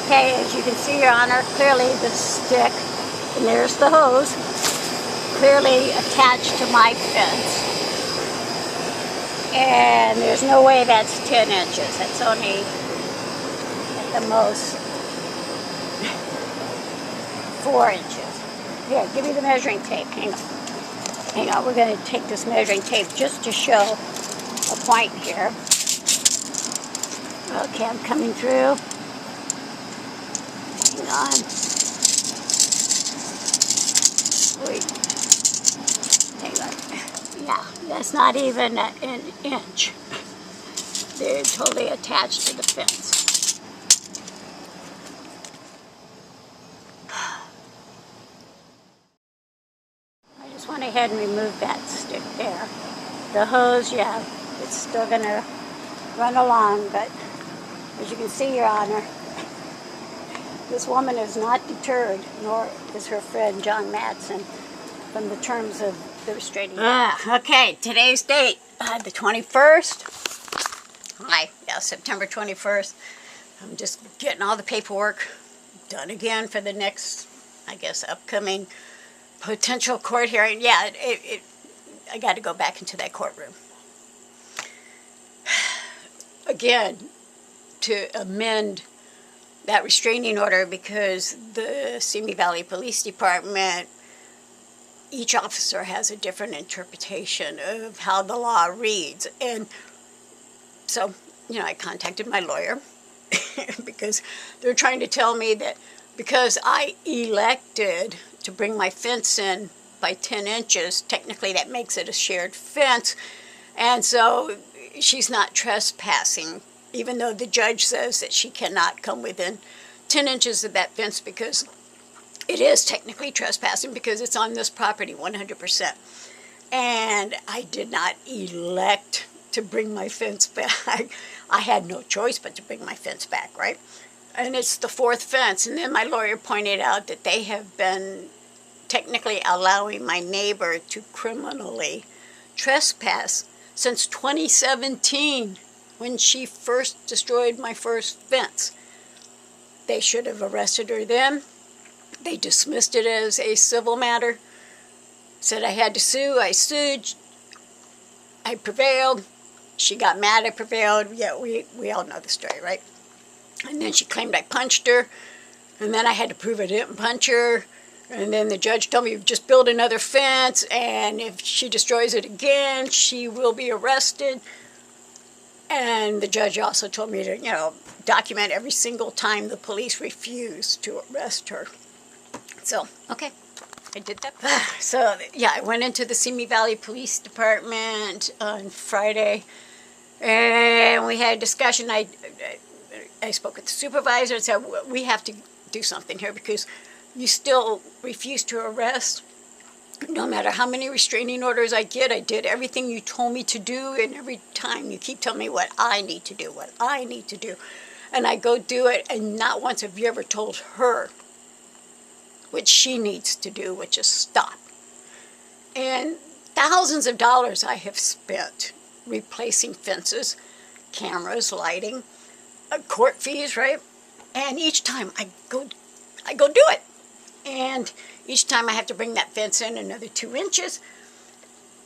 Okay, as you can see, Your Honor, clearly the stick, and there's the hose, clearly attached to my fence. And there's no way that's 10 inches. That's only at the most 4 inches. Here, give me the measuring tape. Hang on. Hang on, we're going to take this measuring tape just to show a point here. Okay, I'm coming through. Hang on. Wait. Hang on. Yeah, that's not even an inch. They're totally attached to the fence. I just went ahead and removed that stick there. The hose, yeah, it's still going to run along, but as you can see, Your Honor, this woman is not deterred, nor is her friend John Matteson, from the terms of the restraining order. Okay, today's date, the 21st. September 21st. I'm just getting all the paperwork done again for the next, I guess, upcoming potential court hearing. Yeah, I got to go back into that courtroom. Again, to amend that restraining order, because the Simi Valley Police Department, each officer has a different interpretation of how the law reads. And so, I contacted my lawyer because they're trying to tell me that because I elected to bring my fence in by 10 inches, technically that makes it a shared fence. And so she's not trespassing, even though the judge says that she cannot come within 10 inches of that fence, because it is technically trespassing because it's on this property 100%. And I did not elect to bring my fence back. I had no choice but to bring my fence back, right? And it's the fourth fence. And then my lawyer pointed out that they have been technically allowing my neighbor to criminally trespass since 2017, when she first destroyed my first fence. They should have arrested her then. They dismissed it as a civil matter. Said I had to sue. I sued. I prevailed. She got mad I prevailed. Yeah, we all know the story, right? And then she claimed I punched her. And then I had to prove I didn't punch her. And then the judge told me, just build another fence, and if she destroys it again, she will be arrested. And the judge also told me to, document every single time the police refused to arrest her. So, okay, I did that. So, yeah, I went into the Simi Valley Police Department on Friday, and we had a discussion. I spoke with the supervisor and said, we have to do something here, because you still refuse to arrest. No matter how many restraining orders I get, I did everything you told me to do, and every time you keep telling me what I need to do, And I go do it, and not once have you ever told her what she needs to do, which is stop. And thousands of dollars I have spent replacing fences, cameras, lighting, court fees, right? And each time I go do it. And each time I have to bring that fence in another 2 inches.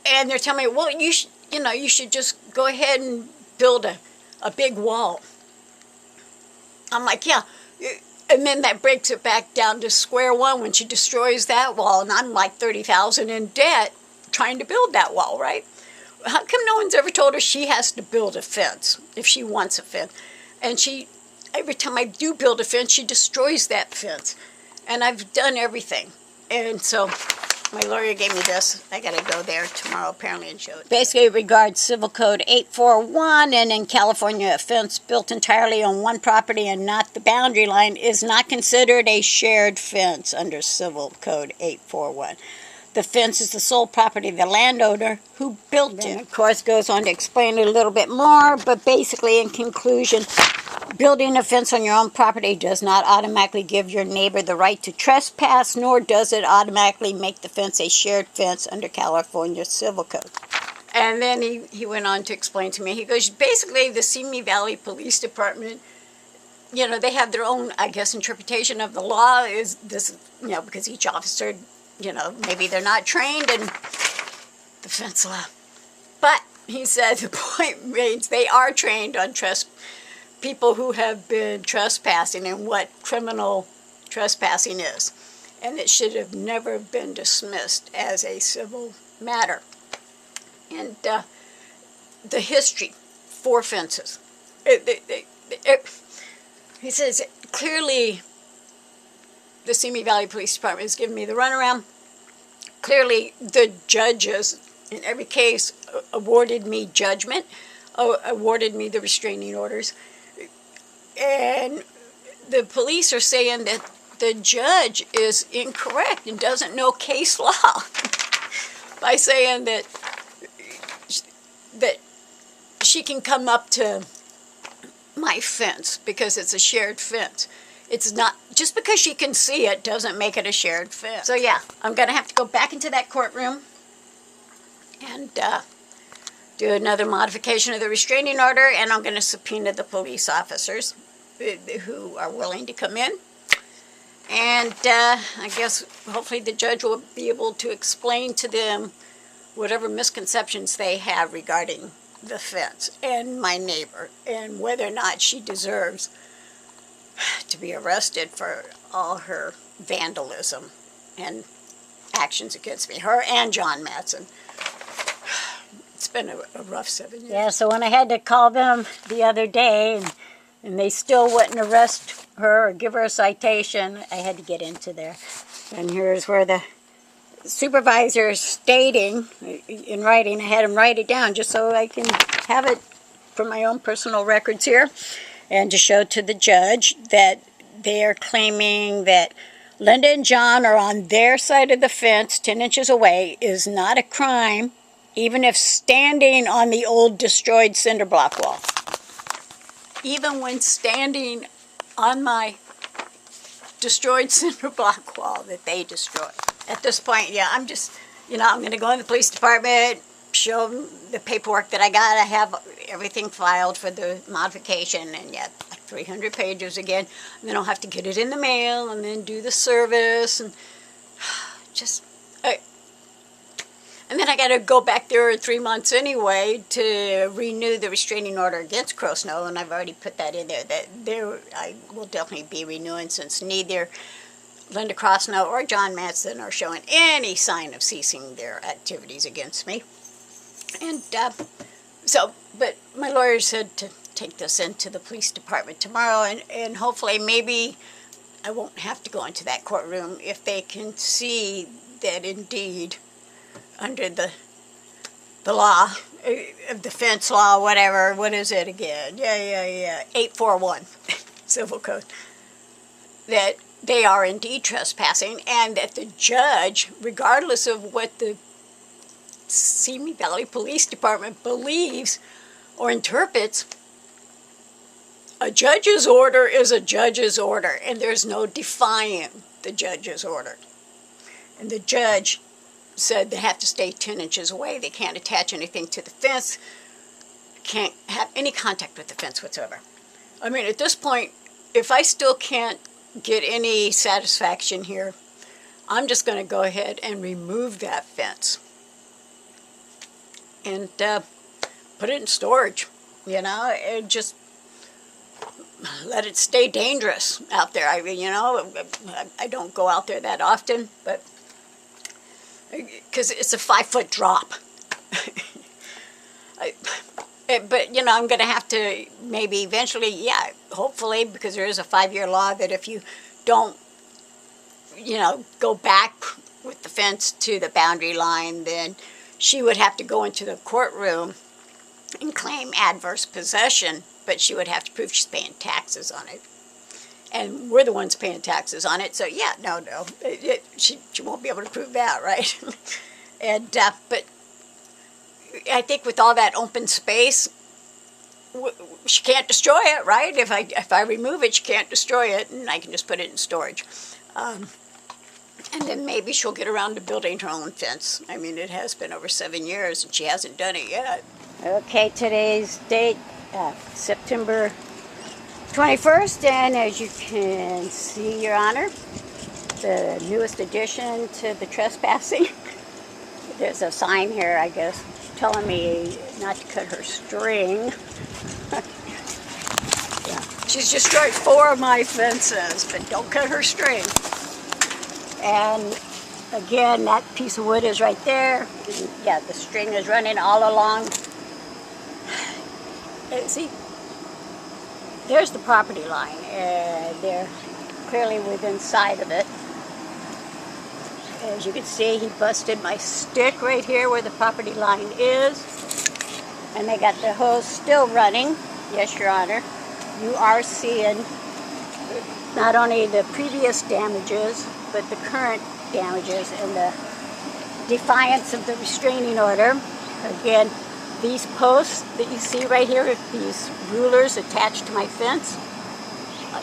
And they're telling me, well, you should just go ahead and build a big wall. I'm like, yeah. And then that breaks it back down to square one when she destroys that wall. And I'm like $30,000 in debt trying to build that wall, right? How come no one's ever told her she has to build a fence if she wants a fence? And every time I do build a fence, she destroys that fence. And I've done everything. And so my lawyer gave me this. I got to go there tomorrow apparently and show it. Basically it regards Civil Code 841, and in California, a fence built entirely on one property and not the boundary line is not considered a shared fence under Civil Code 841. The fence is the sole property of the landowner who built it. And of course, goes on to explain it a little bit more, but basically in conclusion, building a fence on your own property does not automatically give your neighbor the right to trespass, nor does it automatically make the fence a shared fence under California Civil Code. And then he went on to explain to me, he goes, basically the Simi Valley Police Department you know, they have their own, I guess, interpretation of the law is this, you know, because each officer, you know, maybe they're not trained in defense law. But he said the point remains they are trained on people who have been trespassing and what criminal trespassing is. And it should have never been dismissed as a civil matter. And the history, 4 offenses. He says, clearly, the Simi Valley Police Department has given me the runaround. Clearly, the judges in every case awarded me judgment, awarded me the restraining orders. And the police are saying that the judge is incorrect and doesn't know case law by saying that she can come up to my fence because it's a shared fence. It's not, just because she can see it doesn't make it a shared fence. So yeah, I'm going to have to go back into that courtroom and do another modification of the restraining order, and I'm going to subpoena the police officers who are willing to come in. And I guess hopefully the judge will be able to explain to them whatever misconceptions they have regarding the fence and my neighbor, and whether or not she deserves to be arrested for all her vandalism and actions against me, her and John Matteson. It's been a rough 7 years. Yeah, so when I had to call them the other day and they still wouldn't arrest her or give her a citation, I had to get into there. And here's where the supervisor is stating in writing, I had him write it down just so I can have it for my own personal records here, and to show to the judge that they're claiming that Linda and John are on their side of the fence 10 inches away is not a crime, even if standing on the old destroyed cinder block wall. Even when standing on my destroyed cinder block wall that they destroyed. At this point, yeah, I'm just, you know, I'm going to go in the police department, show them the paperwork that I got. I have everything filed for the modification, and yeah, like 300 pages again. And then I'll have to get it in the mail and then do the service, and just, and then I got to go back there in 3 months anyway to renew the restraining order against Crosnoe, and I've already put that in there. I will definitely be renewing, since neither Linda Crosnoe or John Matteson are showing any sign of ceasing their activities against me. And but my lawyer said to take this into the police department tomorrow, and hopefully maybe I won't have to go into that courtroom if they can see that indeed under the law, defense law, whatever, what is it again? Yeah, 841, Civil Code, that they are indeed trespassing, and that the judge, regardless of what the Simi Valley Police Department believes or interprets, a judge's order is a judge's order, and there's no defying the judge's order. And the judge said they have to stay 10 inches away. They can't attach anything to the fence, can't have any contact with the fence whatsoever. I mean, at this point, if I still can't get any satisfaction here, I'm just going to go ahead and remove that fence and put it in storage, you know, and just let it stay dangerous out there. I mean, you know, I don't go out there that often, but because it's a 5-foot drop. But, you know, I'm going to have to maybe eventually, yeah, hopefully, because there is a 5-year law that if you don't, you know, go back with the fence to the boundary line, then she would have to go into the courtroom and claim adverse possession, but she would have to prove she's paying taxes on it. And we're the ones paying taxes on it, so yeah, no, she won't be able to prove that, right? And but I think with all that open space, she can't destroy it, right? If I remove it, she can't destroy it, and I can just put it in storage. And then maybe she'll get around to building her own fence. I mean, it has been over 7 years, and she hasn't done it yet. Okay, today's date, September 21st, and as you can see, Your Honor, the newest addition to the trespassing. There's a sign here, I guess, telling me not to cut her string. Yeah. She's destroyed 4 of my fences, but don't cut her string. And again, that piece of wood is right there. And yeah, the string is running all along. See, there's the property line. They're clearly within sight of it. As you can see, he busted my stick right here where the property line is. And they got the hose still running. Yes, Your Honor. You are seeing not only the previous damages, but the current damages and the defiance of the restraining order. Again, these posts that you see right here, these rulers attached to my fence,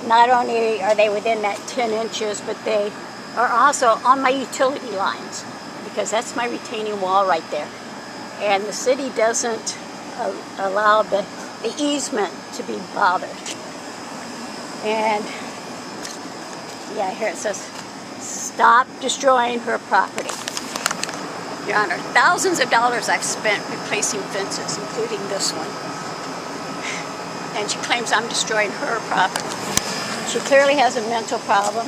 not only are they within that 10 inches, but they are also on my utility lines, because that's my retaining wall right there. And the city doesn't allow the easement to be bothered. And yeah, here it says, stop destroying her property. Your Honor, thousands of dollars I've spent replacing fences, including this one. And she claims I'm destroying her property. She clearly has a mental problem.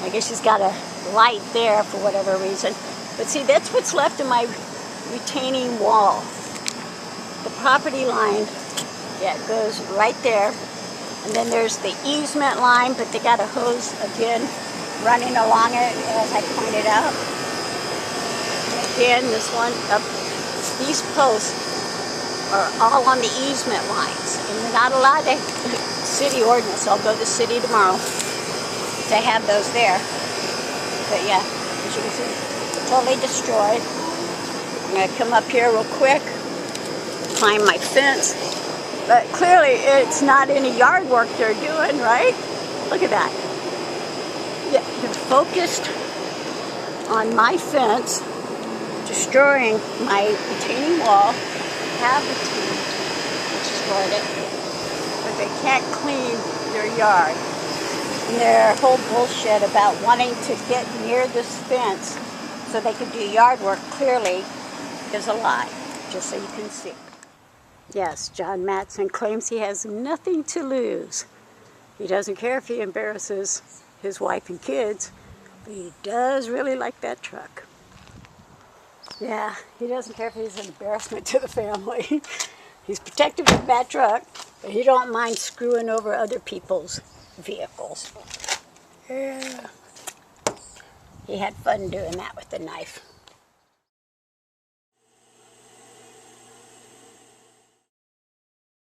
I guess she's got a light there for whatever reason. But see, that's what's left of my retaining wall. The property line, yeah, it goes right there. And then there's the easement line, but they got a hose, again, running along it, as I pointed out. Again, this one, these posts are all on the easement lines. And you're not allowed to, city ordinance, I'll go to the city tomorrow. To have those there. But yeah, as you can see, totally destroyed. I'm going to come up here real quick, climb my fence. But clearly it's not any yard work they're doing, right? Look at that. Yeah, they're focused on my fence, destroying my retaining wall, have destroyed it, but they can't clean their yard. And their whole bullshit about wanting to get near this fence so they could do yard work clearly is a lie, just so you can see. Yes, John Matteson claims he has nothing to lose. He doesn't care if he embarrasses his wife and kids, but he does really like that truck. Yeah, he doesn't care if he's an embarrassment to the family. He's protected with that truck, but he don't mind screwing over other people's vehicles. Yeah. He had fun doing that with the knife.